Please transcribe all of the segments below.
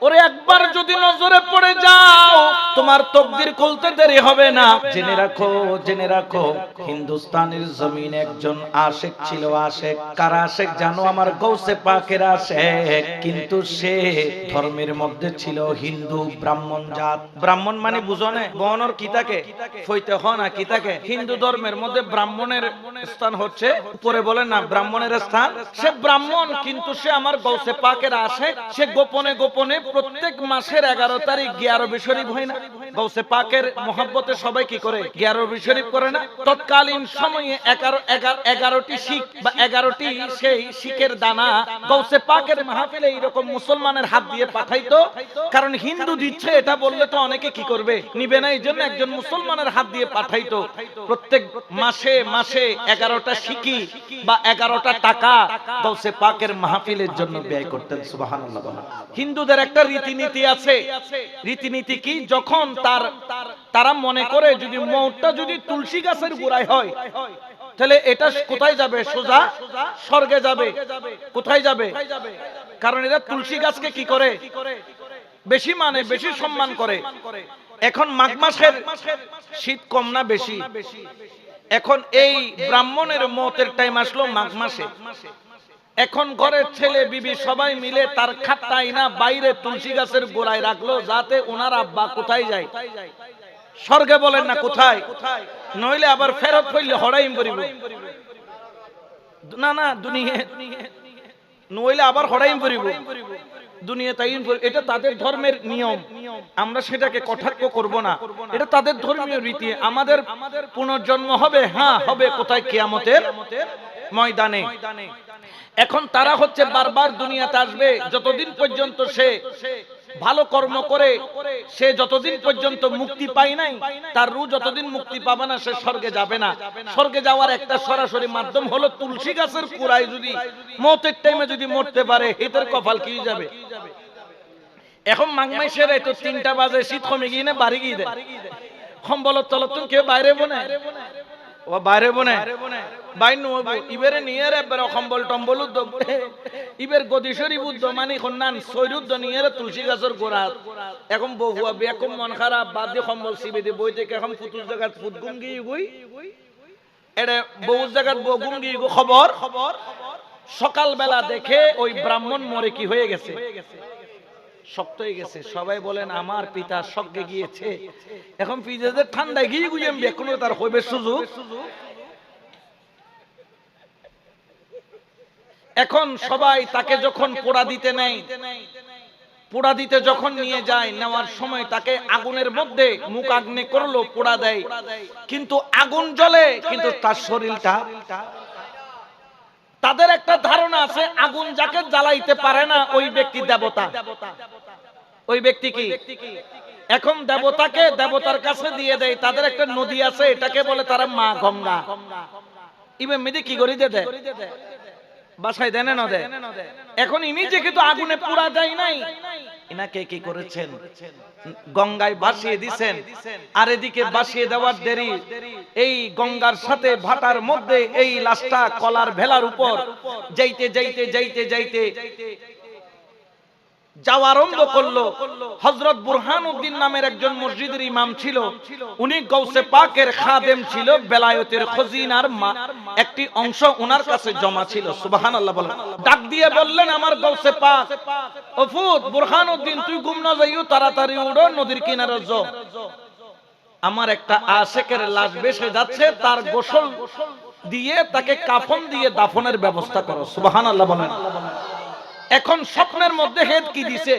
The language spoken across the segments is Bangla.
ওরে একবার যদি নজরে পড়ে যাও তোমার তকদির খুলতে দেরি হবে না। জেনে রাখো হিন্দুস্তানের জমিনে একজন আশেক ছিল। আশেক কারা আশেক জানো? আমার গৌসে পাকের আশেক। কিন্তু সে ধর্মের মধ্যে ছিল হিন্দু ব্রাহ্মণ জাত। ব্রাহ্মণ মানে বুঝো না বনর কি থাকে ফইতে হ না কি থাকে। হিন্দু ধর্মের মধ্যে ব্রাহ্মণের স্থান হচ্ছে উপরে বলেন না ব্রাহ্মণের স্থান। সে ব্রাহ্মণ কিন্তু সে আমার গৌসে পাকের আশেক। সে গোপনে গোপনে প্রত্যেক মাসের 11 তারিখ গিয়ারবি শরীফ হয় না? গৌসে পাকের মোহাব্বতে সবাই কি করে? গিয়ারবি শরীফ করে না? তৎকালীন সময়ে 11টি শিখ বা 11টি সেই শিখের দানা গৌসে পাকের মাহফিলে এইরকম মুসলমানের হাত দিয়ে পাঠাইতো। কারণ হিন্দু দিচ্ছে এটা বললে তো অনেকে কি করবে, নিবে না। এই জন্য একজন মুসলমানের হাত দিয়ে পাঠাইতো। প্রত্যেক মাসে মাসে 11টা শিখি বা 11টা টাকা গৌসে পাকের মাহফিলের জন্য ব্যয় করতেন। সুবহানাল্লাহ। হিন্দুদের একটা রীতিনীতি আছে। রীতিনীতি কি? যখন তারা মনে করে যদি মৌতটা যদি তুলসী গাছের গোড়ায় হয় তাহলে এটা কোথায় যাবে? সোজা স্বর্গে যাবে। কোথায় যাবে? কারণ এরা তুলসী গাছকে কি করে? বেশি মানে, বেশি সম্মান করে। এখন মাঘ মাসের শীত কম না বেশি? এখন এই ব্রাহ্মণের মতের টাইম আসলো মাঘ মাসে। এখন ঘরের ছেলে বিবি সবাই মিলে তার খাটটা আইনা বাইরে তুলসী গাছের গোড়ায় রাখলো, যাতে ওনার আব্বা কোথায় যায়? স্বর্গে। বলেন না কোথায়? নইলে আবার ফেরত হইলে হড়াইম করিব না, না দুনিয়া নইলে আবার হড়াইম করিব দুনিয়া। তাই এটা তাদের ধর্মের নিয়ম, আমরা সেটাকে কটাক্ষ করব না। এটা তাদের ধর্মীয় রীতি। আমাদের পুনর্জন্ম হবে, হ্যাঁ হবে। কোথায়? কিয়ামতের ময়দানে। এখন তারা হচ্ছে বারবার দুনিয়াতে আসবে যতদিন পর্যন্ত সে ভালো কর্ম করে, সে যতদিন পর্যন্ত মুক্তি পায় নাই, তার রূহ যতদিন মুক্তি পাবে না সে স্বর্গে যাবে না। স্বর্গে যাওয়ার একটা সরাসরি মাধ্যম হলো তুলসী গাছের কুড়ায় যদি মতের টাইমে যদি মরতে পারে, এদের কপাল কি যাবে। এখন মাঘ মাসের এই তো 3টা বাজে, শীত কমে গিয়ে না বাড়ি গিয়ে দেয় কম্বলত তলত কেউ বাইরে বনে ও বাইরে বনে বাইন ইবেরে নিয়ে রে কম্বল টম্বল ইবের গদিশরী বুদ্ধ মানে খন্নান সৈরুদ্ধ নিয়ে তুলসী গাছের গোড়া। এখন বহুয়া বেকম মন খারাপ বাদ দিয়ে কম্বল সিবে দিয়ে বই থেকে এখন ফুতুর জায়গা ফুট গুম গিয়ে গুই এটা বহু জায়গার গুম গিয়ে খবর সকালবেলা দেখে ওই ব্রাহ্মণ মরে কি হয়ে গেছে, শক্ত হয়ে গেছে। সবাই বলেন আমার পিতা স্বর্গে গিয়েছে। এখন পিতাদের ঠান্ডায় গিয়ে গুয়ে এখনো তার হইবে সুযোগ। এখন সবাই তাকে যখন পোড়া দিতে নেয়, পোড়া দিতে যখন নিয়ে যায়, নেওয়ার সময় তাকে আগুনের মধ্যে মুখ আগ্নে করলো, পোড়া দেয়। কিন্তু আগুন জ্বলে, কিন্তু তার শরীরটা, তাদের একটা ধারণা আছে আগুন যাকে জ্বালাইতে পারে না ওই ব্যক্তি দেবতা। ওই ব্যক্তি কি? এখন দেবতাকে দেবতার কাছে দিয়ে দেয়। তাদের একটা নদী আছে, এটাকে বলে তারা মা গঙ্গা। ইবে মেদি কি করি দে বাসায় দেন না দেয়। এখন ইনি যে কিন্তু আগুনে পোড়া যায় নাই, ইনাকে কি করেছেন? গঙ্গায় ভাসিয়ে দিছেন। আর এদিকে ভাসিয়ে দেওয়ার দেরি, এই গঙ্গার সাথে ভাটার মধ্যে এই লাশটা কলার ভেলার উপর যাইতে যাইতে যাইতে যাইতে যাওয়া আরম্ভ করলো। হযরত বুরহানুদ্দিন নামের একজন মসজিদের ইমাম ছিল। উনি গৌসে পাকের খাদেম ছিল। বেলায়েতের খজিনার একটি অংশ ওনার কাছে জমা ছিল। সুবহানাল্লাহ বলেন। ডাক দিয়ে বললেন আমার গৌসে পাক, ও ফুত বুরহানুদ্দিন, তুই গুম না যাইও, তাড়াতাড়ি উড়ো, নদীর কিনারে যাও। আমার একটা আশেকের লাশ ভেসে যাচ্ছে, তার গোসল দিয়ে তাকে কাফন দিয়ে দাফনের ব্যবস্থা করো। সুবহানাল্লাহ বলেন। এখন স্বপ্নের মধ্যে হেদ কি দিছে?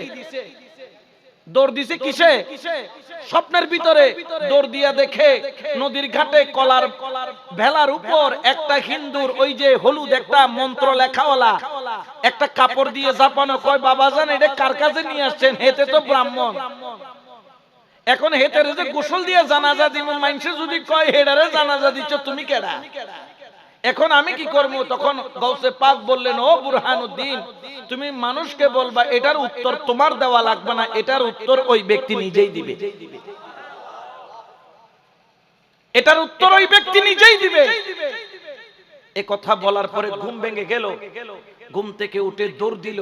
দৌড় দিছে কিসে? স্বপ্নের ভিতরে দৌড় দিয়া দেখে নদীর ঘাটে কলার ভেলার উপর একটা হিন্দুর ওই যে হলুদ একটা মন্ত্র লেখাওয়ালা একটা কাপড় দিয়ে চাপানো। কয় বাবা জান এটা কার কাছে নিয়ে আসছেন? হেতে তো ব্রাহ্মণ। এখন হেতের যে গোসল দিয়ে জানাজা দিব, মানুষে যদি কয় হেডারে জানাজা দিচ্ছ, তুমি কেডা? এখন আমি কি করবো? তখন গৌসে পাক বললেন, ও বুরহানুদ্দিন, তুমি মানুষকে বলবা এটার উত্তর তোমার দেওয়া লাগবে না, এটার উত্তর ওই ব্যক্তি নিজেই দিবে। এটার উত্তর ওই ব্যক্তি নিজেই দিবে। এ কথা বলার পরে ঘুম ভেঙে গেল। ঘুম থেকে উঠে দৌড় দিল,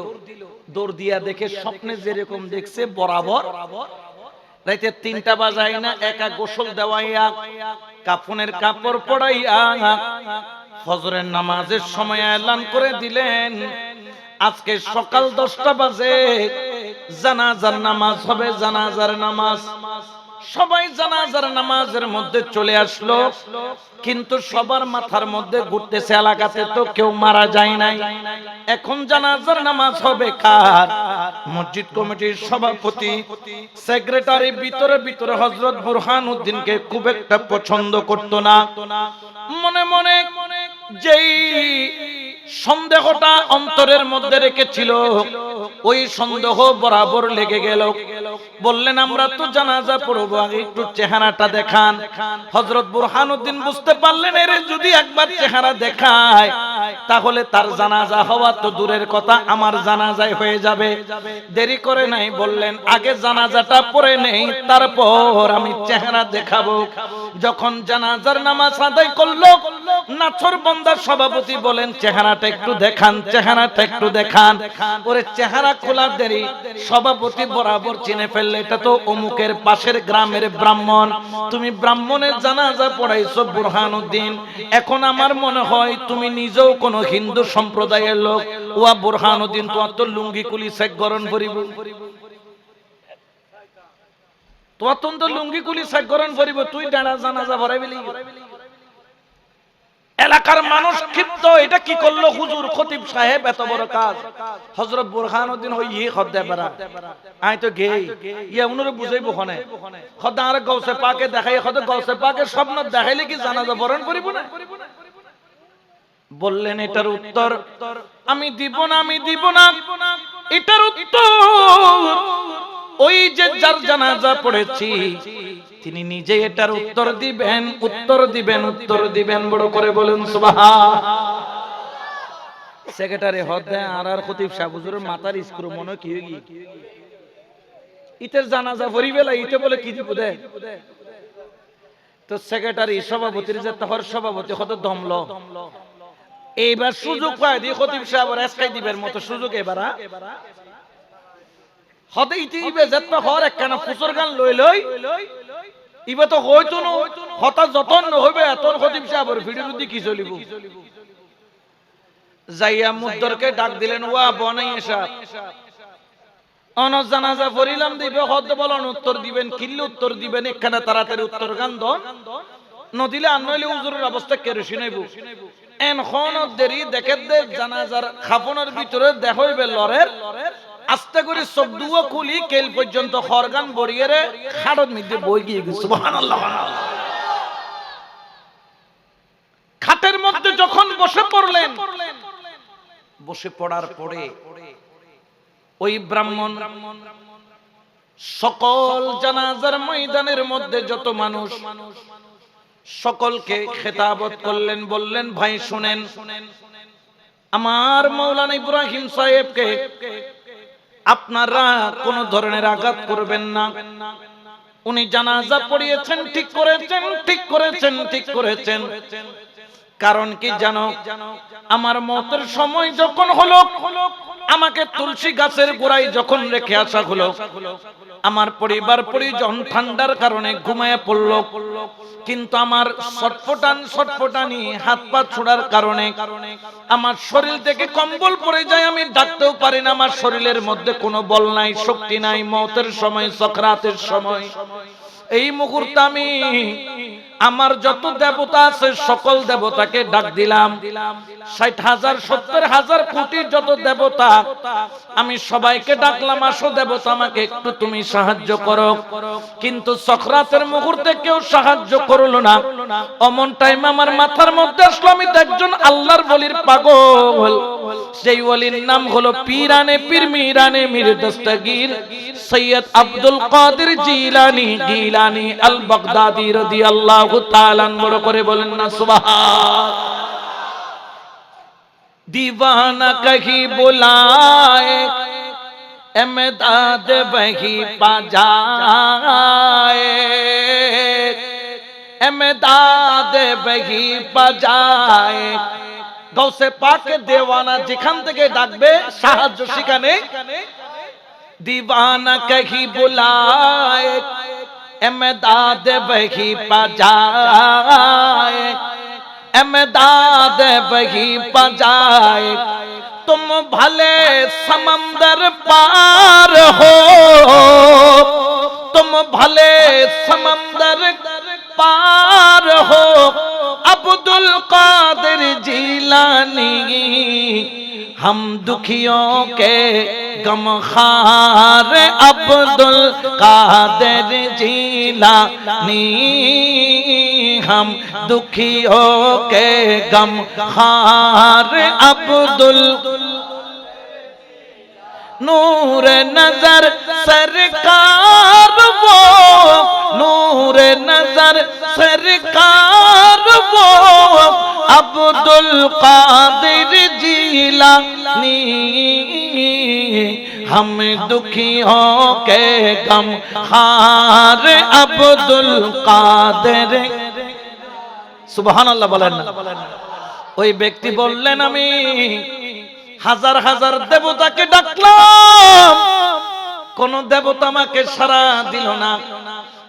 দৌড় দিয়া দেখে স্বপ্নে যেরকম দেখছে বরাবর রাইতে 3টা বাজায় না একা গোসল দেওয়াইয়া কাফনের কাপড় পরাইয়া ফজরের নামাজের সময় এলান করে দিলেন, আজকে সকাল 10টা বাজে জানাজার নামাজ হবে। জানাজার নামাজ, সবাই জানাজার নামাজের মধ্যে চলে আসলো, কিন্তু সবার মাথার মধ্যে ঘুরতেছে এলাকাতে তো কেউ মারা যায় নাই, এখন জানাজার নামাজ হবে কার? মসজিদ কমিটির সভাপতি সেক্রেটারি ভিতরে ভিতরে হযরত বুরহানুদ্দিনকে খুব একটা পছন্দ করত না। মনে মনে যেই সন্দেহটা অন্তরের মধ্যে রেখেছিল, ওই সন্দেহ বরাবর লেগে গেল। বললেন, আমরা তো জানাজা পড়বো, আগে একটু চেহারাটা দেখান। হযরত বুরহানুদ্দিন বুঝতে পারলেন, এর যদি একবার চেহারা দেখায় তাহলে তার জানাজা হওয়া তো দূরের কথা, আমার জানাজায় হয়ে যাবে। দেরি করে নাই, বললেন আগে জানাজাটা পড়ে নেই, তারপর আমি চেহারা দেখাবো। যখন জানাজার নামাজ আদায় করলো, নাছরবান্দার সভাপতি বলেন, চেহারাটা একটু দেখান, চেহারাটা একটু দেখান। ওরে চেহারা খোলা দেরি, সভাপতি বরাবর চিনে ফেললে, এটা তো অমুকের পাশের গ্রামের ব্রাহ্মণ, তুমি ব্রাহ্মণের জানাজা পড়াইছো বুরহানুদ্দিন, এখন আমার মনে হয় তুমি নিজেও কোন হিন্দু সম্প্রদায়ের লোক। ওয়া বুরহানুদ্দিন, তোমার তো লুঙ্গি কুলি শেখ গরণ করিব, তোমার তো লুঙ্গি কুলি শেখ গরণ করিব, তুই ডানা জানাজা পড়াইবি। এলাকার মানুষ ক্ষিপ্ত, এটা কি করলো হুজুর, খতিব সাহেব এত বড় কাজ। হযরত বুরহানুদ্দিন হই ই খদ্দে পারা আই তো গে ইয়া উনরে বুঝাইবো খনে খদ্দা আর গৌসে পাকে দেখাই, খদ্দা গৌসে পাকে স্বপ্ন দেখাইলে কি জানাজা বরণ করিব না? বললেন, এটার উত্তর আমি দিব না, আমি দিব না। এটার উত্তর ওই যে যার জানাজা পড়েছি তিনি নিজে এটার উত্তর দিবেন, উত্তর দিবেন, উত্তর দিবেন। বড় করে বলেন সুবহানাল্লাহ। সেক্রেটারি হদে আর খতিব সাহেব হুজুরের মাথার স্ক্রু মনে কি হই ইতের জানাজা পড়িবেলা, ইতে বলে কি দিব দে। তো সেক্রেটারি সভাপতির যে তহর সভাপতি কত দমলো, এইবার সুযোগ পায় দিয়ে খতিব সাহেব আজকাই দিবের মতো সুযোগ এবার হতে ইতে ইবে যত হর একখানা ফুসর গান লই লই ইবে তো হইতো না, হতা যতন হইবে এত খতিব সাহেবের ভিডিও দি কি চলিব। যাইয়া মুদ্দরকে ডাক দিলেন, ওয়া বনাই সাহেব অন জানাজা পড়িলাম দিবে, হদ বলন উত্তর দিবেন, কিল্লে উত্তর দিবেন, একখানা তাড়াতাড়ি উত্তর গান দন নদিলে আনইলে হুজুরের অবস্থা কেরোসিন হইব। এন খন দেরি দেখে দে জানাজার খাফনের ভিতরে দেখ হইবে লরের, আস্তে করে চোখ দুও খুলি কেল পর্যন্ত খরগান বড়িয়ে রে খাড়ত মধ্যে বই গিয়ে গেছে। সুবহানাল্লাহ। খাটের মধ্যে যখন বসে পড়লেন, বসে পড়ার পরে ওই ব্রাহ্মণ সকল জানাজার ময়দানের মধ্যে যত মানুষ সকলকে খেতাবত করলেন, বললেন, ভাই শুনেন, আমার মাওলানা ইব্রাহিম সাহেবকে আপনারা কোন ধরনের আঘাত করবেন না। উনি জানাজা পড়িয়েছেন, ঠিক করেছেন, ঠিক করেছেন, ঠিক করেছেন। কারণ কি জানো, আমার মতের সময় যখন হলো, আমাকে তুলসী গাছের গোড়ায় যখন রেখে আসা হলো, আমার পরিবার পরিজন ঠান্ডার কারণে ঘুমায় পড়ল, কিন্তু আমার ছটফটানি হাত পা ছোড়ার কারণে আমার শরীর থেকে কম্বল পড়ে যায়, আমি ডাকতেও পারি না, আমার শরীরের মধ্যে কোনো বল নাই, শক্তি নাই। মওতের সময়, সাকরাতের সময়, এই মুহূর্তে আমি আমার যত দেবতা আছে সকল দেবতাকে ডাক দিলাম, ৬০,০০০ ৭০,০০০ কোটি যত দেবতা আমি সবাইকে ডাকলাম, আসো দেবতা আমাকে একটু তুমি সাহায্য করো। কিন্তু সাকরাতের মুহূর্তে কেউ সাহায্য করলো না। অমন টাইম আমার মাথার মধ্যে আসলো, আমি তো একজন আল্লাহর ওলির পাগল। সেই ওলির নাম হলো পীরানে পীর মিরানে মীর দস্তগীর সৈয়দ আব্দুল কাদের জিলানী গিলানী আল বাগদাদি রাদিয়াল্লাহু তাআলা। বড় করে বলেন না সুবহানাল্লাহ। दीवाना कहीं बुलाए एमदाद वही पा जाए, एमदाद वही पा जाए, গাউসে পাকের দেওয়ানা যেখান থেকে ডাকবে সাহায্য সেখানে दीवाना कहीं बुलाए इमदाद वही पजाए इमदाद वही पजाए तुम भले समंदर पार हो तुम भले समंदर पार हो अब्दुल कादिर जिलानी हम दुखियों के गमखार अब्दुल कादिर जिलानी हम दुखियों के गमखार अब्दुल नूर नजर सरकार वो नूर नजर सरकार वो अब्दुल कादिर जिलानी हम दुखियों के गमखार अब्दुल कादिर सुबहानाल्लाह বলেন না ওই ব্যক্তি বললেন আমি হাজার হাজার দেবতাকে ডাকলাম কোন দেবতা আমাকে সাড়া দিল না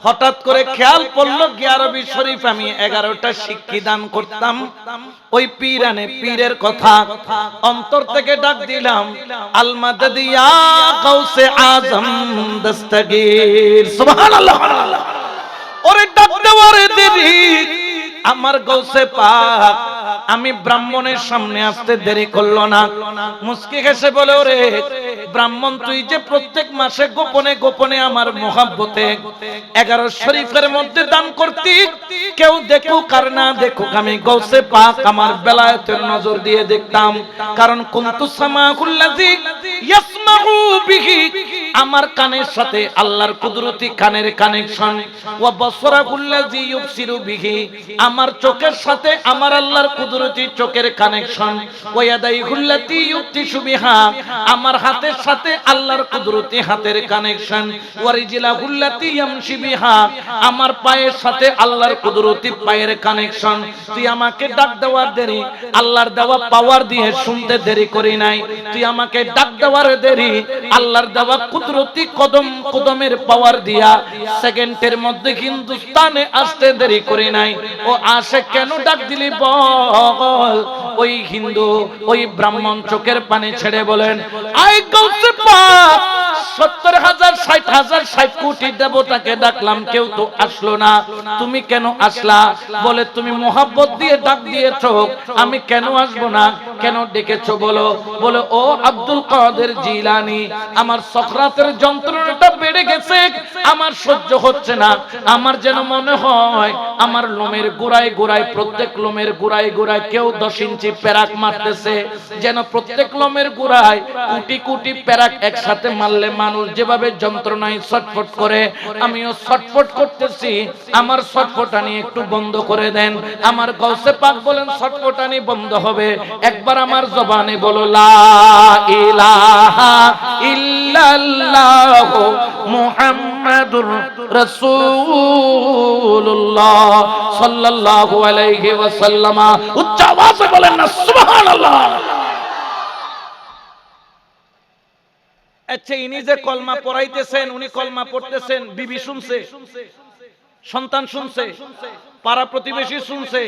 হঠাৎ করে খেয়াল পড়লো গিয়ারবি শরীফ আমি 11টা শিক্ষি দান করতাম ওই পীরানে পীরের কথা অন্তর থেকে ডাক দিলাম আল মাদদ ইয়া গাউসে আজম দস্তগীর সুবহানাল্লাহ ওরে ডাক দেওয়ার দেরি আমার গাউসে পাক আমি ব্রাহ্মণের সামনে আসতে দেরি করলো না মুস্কি হেসে বলে ওরে ব্রাহ্মণ তুই যে প্রত্যেক মাসে গোপনে গোপনে আমার মহব্বতে 11 শরীফের মধ্যে দান করতি কেউ দেখুক আর না দেখুক আমি গাউসে পাক আমার বেলায়েতের নজর দিয়ে দেখতাম কারণ কুনতু সামাউল্লাযী ইয়াসমাউ বিহি আমার কানের সাথে আল্লাহর কুদরতি কানের কানেকশন ওয়া বসরাকুল্লাযী ইউবসিরু বিহি আমার চোখের সাথে আমার আল্লাহর কুদরতি চোখের কানেকশন ওয়া ইয়াদাইহুল্লাতী ইউতিশু বিহা আমার হাতের সাথে আল্লাহর কুদরতি হাতের কানেকশন ওয়া রিজলাহুল্লাতী ইয়ামশি বিহা আমার পায়ের সাথে আল্লাহর কুদরতি পায়ের কানেকশন তুই আমাকে ডাক দেওয়ার দেরি আল্লাহর দেওয়া পাওয়ার দিয়ে শুনতে দেরি করি নাই তুই আমাকে ডাক দেওয়ার দেরি আল্লাহর দেওয়া কুদরতি কদম কদমের পাওয়ার দিয়া সেকেন্ডের মধ্যে হিন্দুস্তানে আসতে দেরি করি নাই ও আসে কেন ডাক দিলি বল ওই হিন্দু ওই ব্রাহ্মণ চোখের পানি ছেড়ে বলেন আই গাউসে পাক 70,000 60,000 60 কোটি দেবতাকে ডাকলাম কেউ তো আসলো না তুমি কেন আসলা বলে তুমি মোহাব্বত দিয়ে ডাক দিয়েছো আমি কেন আসবো না কেন ডেকেছো বলো বলে ও আব্দুল কাদের জিলানী আমার সকরাতের যন্ত্রণাটা বেড়ে গেছে আমার সহ্য হচ্ছে না আমার যেন মনে হয় আমার লোমের গোড়ায় গোড়ায় প্রত্যেক লোমের গোড়ায় গোড়ায় কেউ 10 ইঞ্চি পেরাক মারতেছে যেন প্রত্যেক লোমের গোড়ায় কোটি কোটি পেরাক একসাথে মারলে মানুষ যেভাবে যন্ত্রণায় ছটফট করে আমিও ছটফট করতেছি আমার ছটফটানি একটু বন্ধ করে দেন আমার গাউসে পাক বলেন ছটফটানি বন্ধ হবে একবার আমার জবানে বলো লা ইলাহা ইল্লাল্লাহ মুহাম্মাদুর রাসূলুল্লাহ সাল্লাল্লাহু আলাইহি ওয়াসাল্লাম উচ্চ আওয়াজে বলেন না সুবহানাল্লাহ আচ্ছা ইনি যে কলমা পড়াইতেছেন উনি কলমা পড়তেছেন বিবি শুনছে সন্তান শুনছে পাড়া প্রতিবেশী শুনছে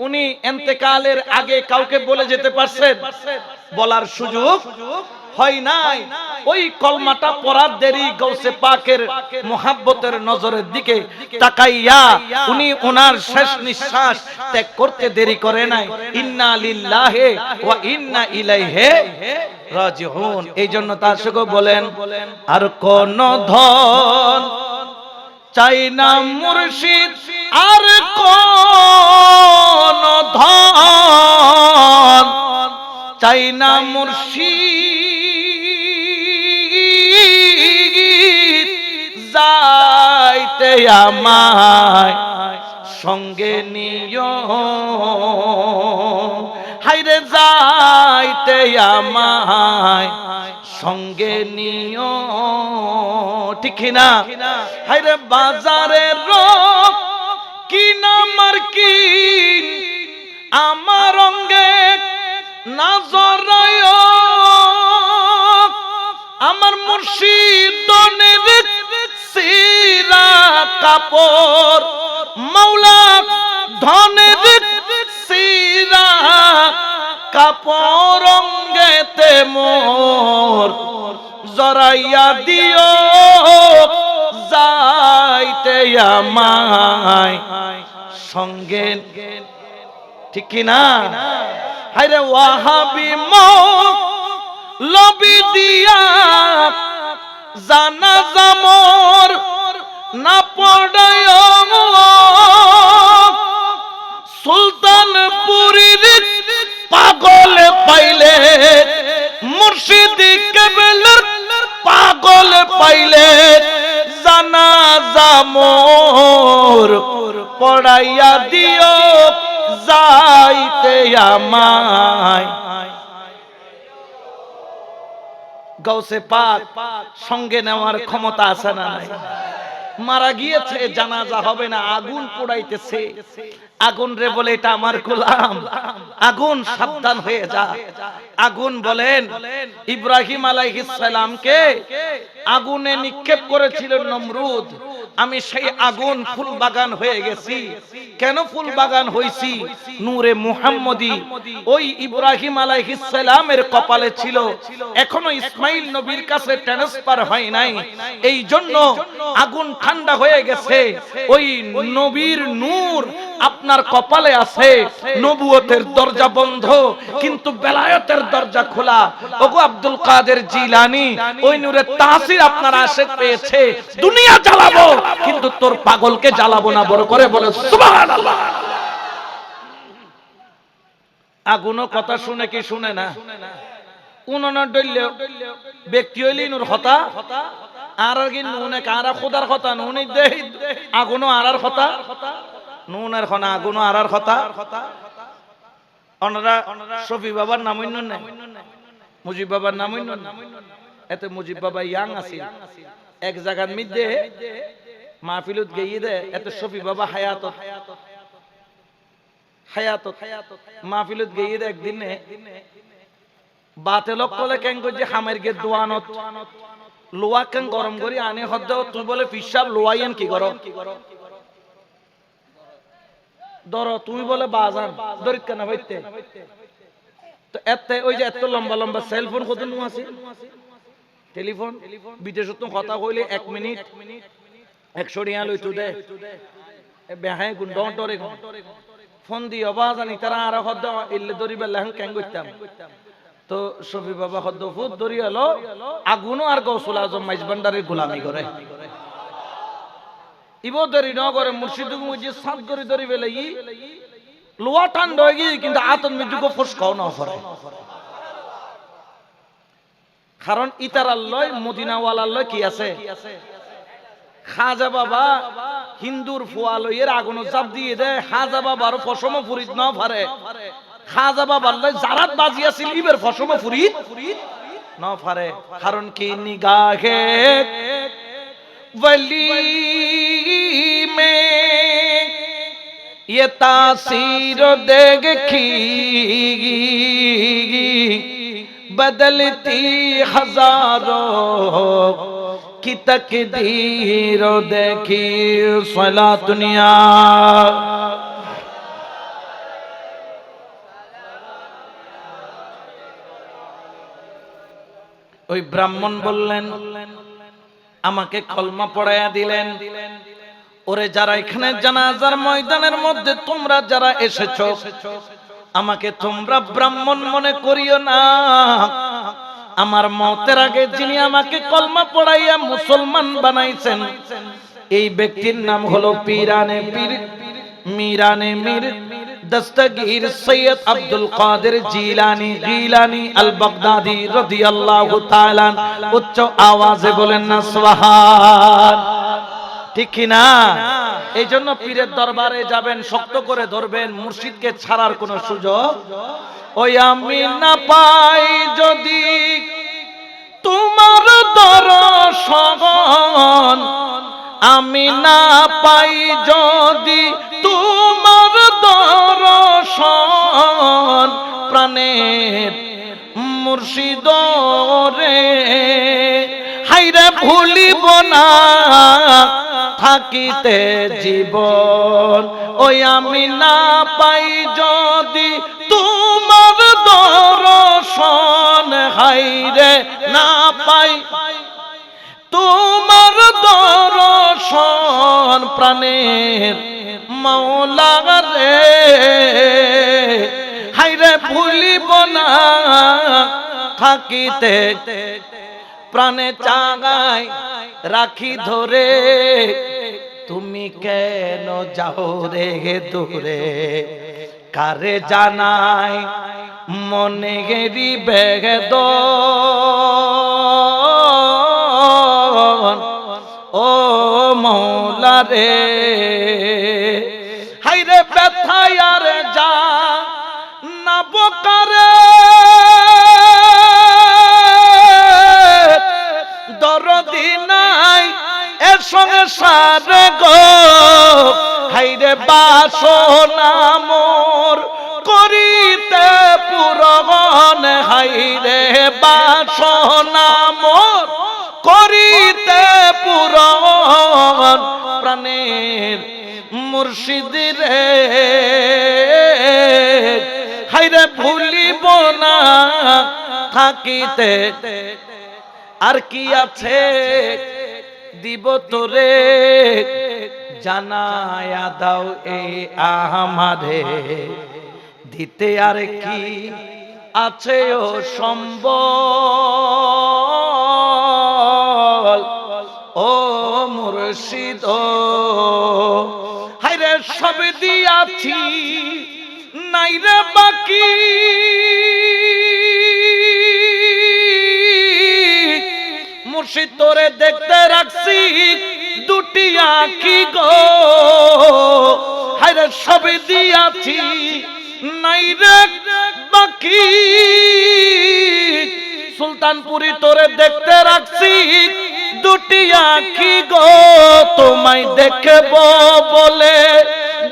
উনি ইন্তেকালের আগে কাউকে বলে যেতে পারছেন বলার সুযোগ হয় নাই ওই কলমাটা পড়ার দেরি গাউসে পাকের মুহাব্বতের নজরের দিকে তাকাইয়া উনি ওনার শেষ নিঃশ্বাস ত্যাগ করতে দেরি করে নাই ইন্না লিল্লাহি ওয়া ইন্না ইলাইহি রাজিউন এইজন্য তার সঙ্গে বলেন আর কোন ধন চাই না মুর্শিদ আর কোন ধন চাই না মুর্শিদ যাইতে আমায় সঙ্গে নিও হাইরে যাইতে আমায় সঙ্গে নিও ঠিক না হাইরে বাজারের রোগ কি না মার্কিন আমার অঙ্গে না জরায় আমার মুর্শিদনের সিরা কাপড় মাওলা ধনের সিরা কাপড় অঙ্গেতে মোর জরাইয়া দিও যাইতে আমায় সঙ্গে ঠিক কি না হায়রে ওয়াহাবি লবি দিয়া জানাজা মোর না পড়ায় সুলতানপুরীর পাগল পাইলে মুর্শিদ কেবলের পাগল পাইলে জানাজা মোর পড়াইয়া দিও যাইতে আমায় গাউসে পাক সঙ্গে নেওয়ার ক্ষমতা আছে না নাই মারা গিয়েছে জানাজা হবে না আগুন পোড়াইতেছে আগুন রে বলে এটা আমার গোলাম আগুন সাবধান হয়ে যা আগুন বলেন ইব্রাহিম আলাইহিস সালামকে আগুনে নিক্ষেপ করেছিল নমরুদ আমি সেই আগুন ফুল বাগান হয়ে গেছি কেন ফুল বাগান হইছি নূরে মুহাম্মদী ওই ইব্রাহিম আলাইহিস সালামের কপালে ছিল এখনো ইসমাইল নবীর কাছে ট্রান্সফার হয় নাই এই জন্য আগুন ঠান্ডা হয়ে গেছে ওই নবীর নূর আপনার কপালে আছে নবুয়তের দরজা বন্ধ কিন্তু বেলায়েতের দরজা খোলা ওগো আব্দুল কাদের জিলানী ওই নূরের তাসির আপনার আশিক পেয়েছে দুনিয়া জ্বালাবো কিন্তু তোর পাগলকে জ্বালাবো না বড় করে বলে সুবহানাল্লাহ আগুনও কথা শুনে কি শুনে না উনানা ডইলে ব্যক্তি হইলি নূর হতা আর কি নুনে কারা খোদার কথা নুনি দেই আগুনও আরার কথা নুনের খনা আগুনও আরার কথা ওনারা শফি বাবার নাম হইন না মুজিব বাবার নাম হইন না এতে মুজিব বাবা ইয়াং আছে এক জায়গার মধ্যে মাহফিলত গিয়ে দে এতে শফি বাবা হায়াতত মাহফিলত গিয়ে দে একদিনে বাতে লক্কলে কেন যে হামের গে দোয়ানত লোয়া কেন গরম করি আনে হদ্দ তুই বলে পিসাব লোয়াইন কি করো ধরো তুমি বলে বাজান দরিত কেন হইতে তো এতে ওই যে এত লম্বা লম্বা সেলফোন কত নু আছে টেলিফোন বিদেশত কথা কইলে 1 মিনিট 100 টাকা লইতো দে বেহাই গুন্ডরে ফোন দি আওয়াজ আনি তারা আর হদ্দ ইল্লে দরিবা লাহন কেন কইতাম তো শফি বাবা হদ্দ ফুট দরি হলো আগুনও আর গৌসুল আজম মাইজবান্ডারের গোলামি করে ইবো দরি ন করে মুর্শিদ মুজি সাত করে দরি বেলে ই লোয়া টান দগি কিন্তু আতন মিজুকো ফসকাও না করে কারণ ইতার আল্লাহ মদিনা ওয়ালা আল্লাহ কি আছে খাজা বাবা হিন্দুর ফুয়ালয়ের আগুন চাপ দিয়ে দেয় খাজা বাবার ফসম ফুরিদ না পারে খাজা বাবার জারাত বাজি আছিল ইবের ফসম ফুরিদ না পারে কারণ কি নিগাহে वली में ये तासीर देखी बदलती हजारों की तकदीर देखी सला दुनिया ওই ব্রাহ্মণ বললেন আমাকে কলমা পড়ায়া দিলেন ওরে যারা এখানে জানাজার ময়দানের মধ্যে তোমরা যারা এসেছো আমাকে তোমরা ব্রাহ্মণ মনে করিও না আমার মওতের আগে যিনি আমাকে কলমা পড়াইয়া মুসলমান বানাইছেন এই ব্যক্তির নাম হলো পীরানে পীর মিরানে মির দস্তগীর সৈয়দ আব্দুল কাদের জিলানী গিলানী আল বাগদাদি রাদিয়াল্লাহু তাআলা উচ্চ আওয়াজে বলেন না সুবহান ঠিক কি না এইজন্য পীরের দরবারে যাবেন শক্ত করে ধরবেন মুর্শিদকে ছাড়ার কোনো সুযোগ ওই আমি না পাই যদি তোমার দর্শন আমি না পাই যদি তোমার দর্শন প্রাণের মুর্শিদ রে, হাইরে ভুলিব না থাকিতে জীবন, ওই আমি না পাই যদি তোমার দর্শন, হাইরে না পাই তোমার দর্শন প্রাণের মাওলা রে, হাইরে ভুলিব না থাকিতে প্রাণে চাগায় রাখি ধরে, তুমি কেন যাও রে দূরে, কারে জানাই মনে গেরি বেদন, ও মৌলা রে, হাইরে ব্যথায় আর যা না বকারে, দরদি নাই এ সংসারে গো, হাইরে বাসনা মোর করিতে পুরন, হাইরে বাসনা মোর করিতে পুরন, প্রাণের মুর্শিদ রে, হাইরে ভুলিব না থাকিতে আর কি আছে দিব তোরে, জানায়া দাও এই আমারে, দিতে আর কি আছে ও সম্বল, ও মুর্শিদ হায়রে সব দিয়াছি নাই রে বাকি, মুর্শিদ তোরে দেখতে রাখছি দুটি আঁখি গো, হায়রে সব দিয়াছি নাই রে বাকি, সুলতানপুরি তোরে দেখতে রাখছি দুটি আঁখি গো, তোমায় দেখব বলে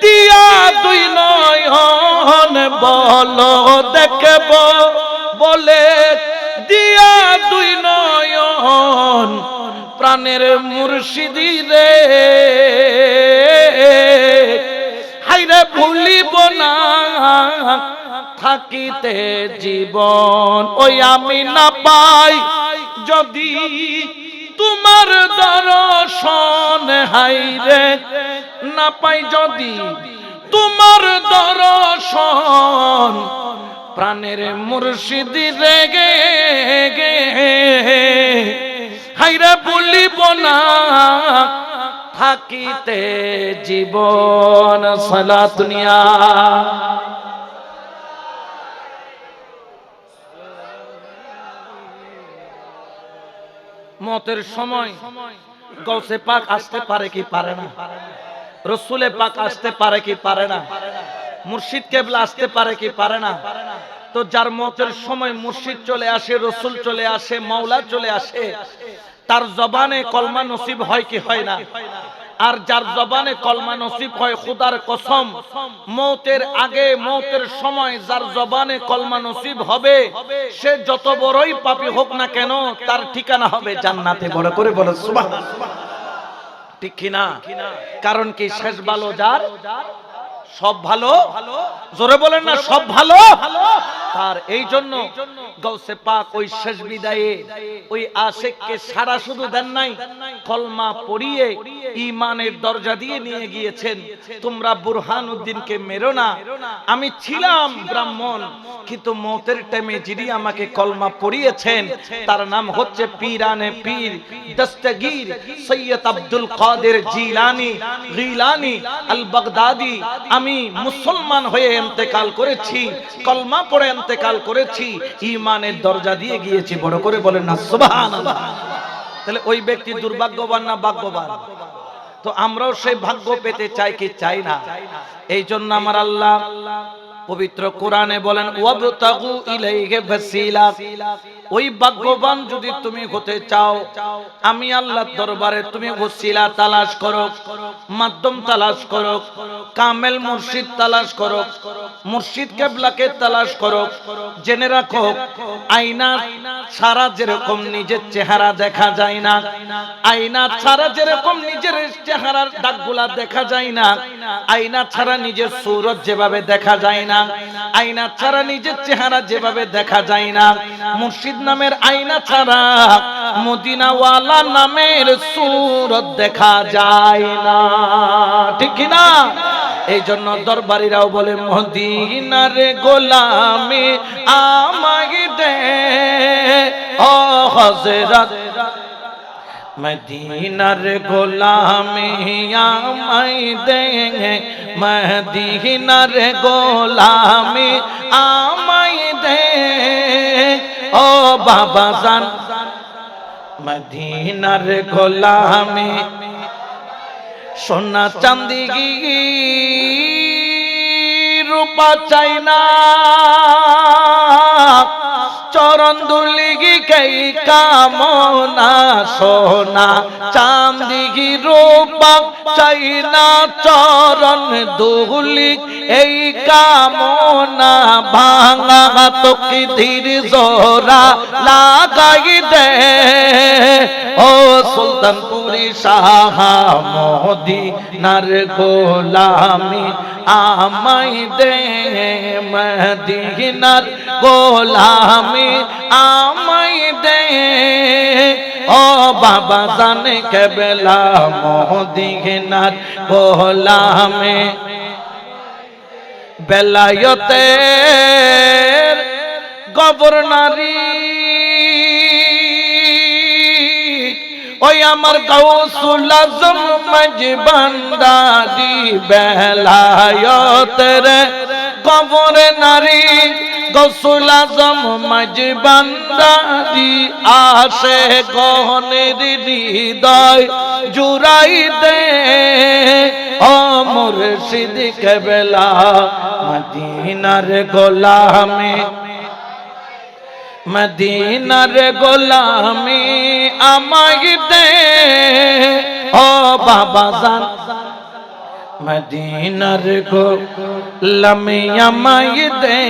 দিয়া দুই নয়ন, বলো দেখব বলে দিয়া দুই নয়ন, প্রাণের মুর্শিদি রে, হায়রে ভুলিব না থাকিতে জীবন, ওই আমি না পাই যদি তোমার দর্শন, হায়রে না পাই যদি তোমার দর্শন, প্রাণের মুর্শিদি রে গে গে, হায়রে ভুলিব না থাকিতে জীবন, সালাত দুনিয়া মতের সময় গৌসে পাক আসতে পারে কি পারে না, রসুলে পাক আসতে পারে কি পারে না, মুর্শিদ কেবলা আসতে পারে কি পারে না, তো যার মতের সময় মুর্শিদ চলে আসে, রসুল চলে আসে, মাওলা চলে আসে, তার জবানে কলমা নসিব হয় কি হয় না, আর যার জবানে কলমা নসিব হয় খুদার কসম মওতের আগে মওতের সময় যার জবানে কলমা নসিব হবে সে যত বড়ই পাপী হোক না কেন তার ঠিকানা হবে জান্নাতে। বড় করে বলো সুবহানাল্লাহ, ঠিক কি না? কারণ কি শেষ ভালো যার, সব ভালো, জোরে বলেন না সব ভালো তার। এই জন্য গাউসে পাক ওই শেষ বিদায়ে ওই আশিককে সারা শুধু দেন নাই, কলমা পড়িয়ে ঈমানের দরজা দিয়ে নিয়ে গিয়েছেন। তোমরা বুরহানুদ্দিনকে মেরো না, আমি ছিলাম ব্রাহ্মণ কিন্তু মওতের টাইমে যিনি আমাকে কলমা পড়িয়েছেন তার নাম হচ্ছে পীরানে পীর দস্তগীর সৈয়দ আব্দুল কাদের জিলানী গিলানী আল বাগদাদি। আমি মুসলমান হয়ে ইন্তেকাল করেছি, কলমা পড়ে ইন্তেকাল করেছি, ঈমানের দরজা দিয়ে গিয়েছি। বড় করে বলেন না সুবহানাল্লাহ। তাহলে ওই ব্যক্তি দুর্ভাগ্যবান না ভাগ্যবান? তো আমরাও সেই ভাগ্য পেতে চাই কি চাই না? এই জন্য আমার আল্লাহ পবিত্র কোরআনে বলেন ওয়াবতাগু ইলাইহি ওয়াসিলা। ওই ভাগ্যবান যদি তুমি হতে চাও আমি আল্লাহর দরবারে তুমি ওসিলা তালাশ করো, মাধ্যম তালাশ করো, কামেল মুর্শিদ তালাশ করো। মুর্শিদ কেবলাকে তালাশ করো। জেনে রাখো আয়না ছাড়া যেরকম নিজের চেহারা দেখা যায় না, আয়না ছাড়া যেরকম নিজের চেহারার দাগগুলা দেখা যায় না, আয়না ছাড়া নিজের সূরত যেভাবে দেখা যায় না, আয়না ছাড়া নিজের চেহারা যেভাবে দেখা যায় না, মুর্শিদ নামের আয়না ছাড়া মদিনাওয়ালা নামের সূরত দেখা যায় না। ঠিক কি না? এই জন্য দরবারীরাও বলে মদিনার গোলামি আমায় দে ও হযরত, মদিনার গোলামি আমায় দে, মদিনার গোলামি আমায় দে ও বাবা জান, মদিনার গোলামি। সোনা চাঁদি রূপা চাই না, চরণ দুলি কই কামনা, সোনা চাঁদি রূপা চাই না, চরণ দুলি এই কামনা, ভাঙা তোকে ধীর জোরা লাগাই দে ও সুলতানপুরি শাহ, মদিনার গোলামি আমায় দে, মদিনার গোলামি আমায় দে ও বাবা জানে কেবলা, মদিনার গোলামি। বেলায়েতের গভর্নরি ওই আমার গাউসুল আজম মজবান্দারি, বেলায়েতের গভর্নরি গাউসুল আজম মজবান্দারি, আসে গহনের হৃদয় জুড়াই দে ও মুর্শিদ কেবলা, মদিনার গোলামি, মদিনার গোলামি আমায় দে ও বাবা জান, মদিনার গোলামি আমায় দে।